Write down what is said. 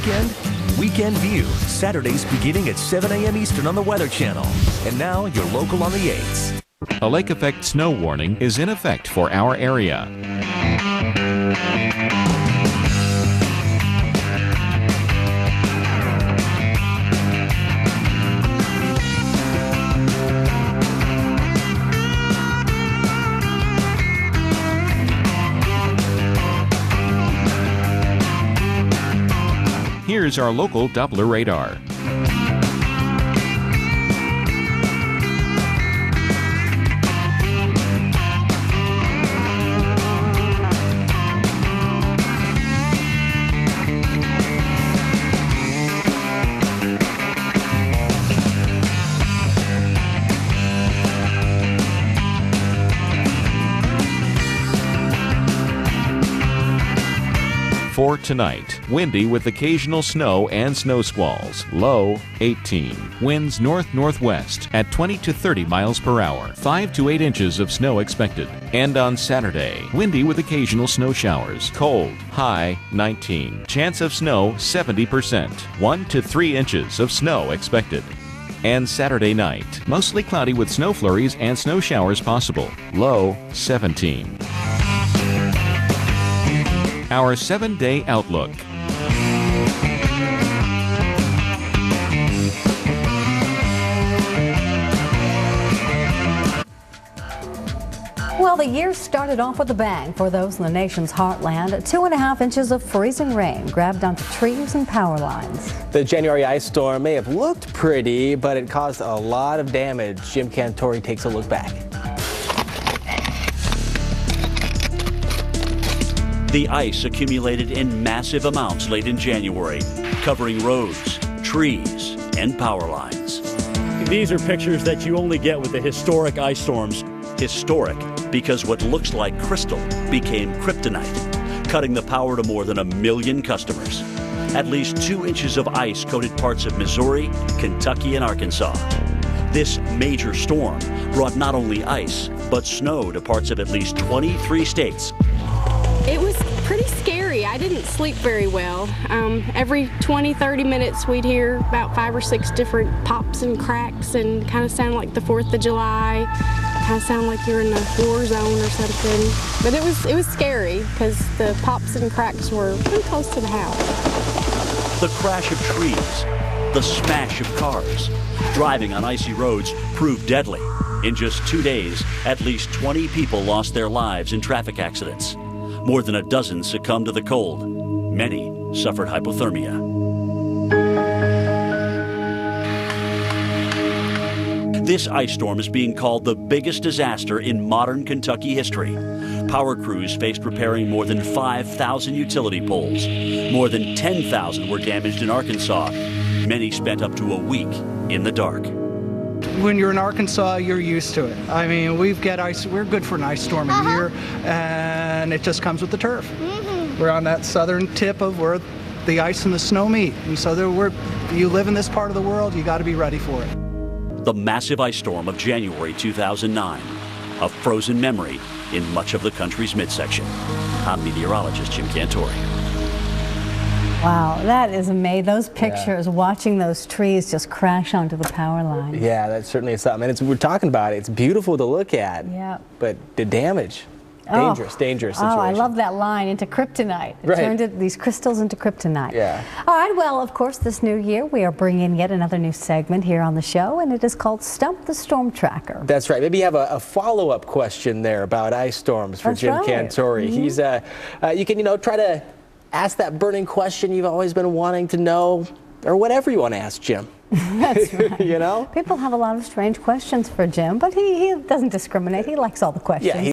weekend? Weekend View, Saturdays beginning at 7 a.m. Eastern on the Weather Channel. And now, your local on the 8s. A lake effect snow warning is in effect for our area. Here's our local Doppler radar. For tonight, windy with occasional snow and snow squalls. Low 18. Winds north-northwest at 20 to 30 miles per hour. 5 to 8 inches of snow expected. And on Saturday, windy with occasional snow showers. Cold. High 19. Chance of snow 70%. 1 to 3 inches of snow expected. And Saturday night, mostly cloudy with snow flurries and snow showers possible. Low 17. Our 7-day outlook. Well, the year started off with a bang for those in the nation's heartland. 2.5 inches of freezing rain grabbed onto trees and power lines. The January ice storm may have looked pretty, but it caused a lot of damage. Jim Cantori takes a look back. The ice accumulated in massive amounts late in January, covering roads, trees, and power lines. These are pictures that you only get with the historic ice storms. Historic because what looks like crystal became kryptonite, cutting the power to more than 1 million customers. At least 2 inches of ice coated parts of Missouri, Kentucky, and Arkansas. This major storm brought not only ice, but snow to parts of at least 23 states. It was pretty scary. I didn't sleep very well. Every 20-30 minutes we'd hear about 5 or 6 different pops and cracks and kind of sound like the 4th of July. Kind of sound like you're in a war zone or something. But it was scary because the pops and cracks were pretty close to the house. The crash of trees, the smash of cars, driving on icy roads proved deadly. In just 2 days, at least 20 people lost their lives in traffic accidents. More than a dozen succumbed to the cold. Many suffered hypothermia. This ice storm is being called the biggest disaster in modern Kentucky history. Power crews faced repairing more than 5,000 utility poles. More than 10,000 were damaged in Arkansas. Many spent up to a week in the dark. When you're in Arkansas, you're used to it. I mean, we've got ice. We're good for an ice storm a year, and it just comes with the turf. We're on that southern tip of where the ice and the snow meet, and so you live in this part of the world, you got to be ready for it. The massive ice storm of January 2009, a frozen memory in much of the country's midsection. I'm meteorologist Jim Cantori. Wow, that is amazing. Those pictures, watching those trees just crash onto the power line. Yeah, that certainly is something. And we're talking about it. It's beautiful to look at. Yeah. But the damage, dangerous situation. Oh, I love that line, into kryptonite. It turned these crystals into kryptonite. Yeah. All right, well, of course, this new year, we are bringing yet another new segment here on the show, and it is called Stump the Storm Tracker. That's right. Maybe you have a follow-up question there about ice storms for Jim Cantori. He's, you can, try to ask that burning question you've always been wanting to know, or whatever you want to ask Jim. That's right. People have a lot of strange questions for Jim, but he doesn't discriminate. He likes all the questions. Yeah,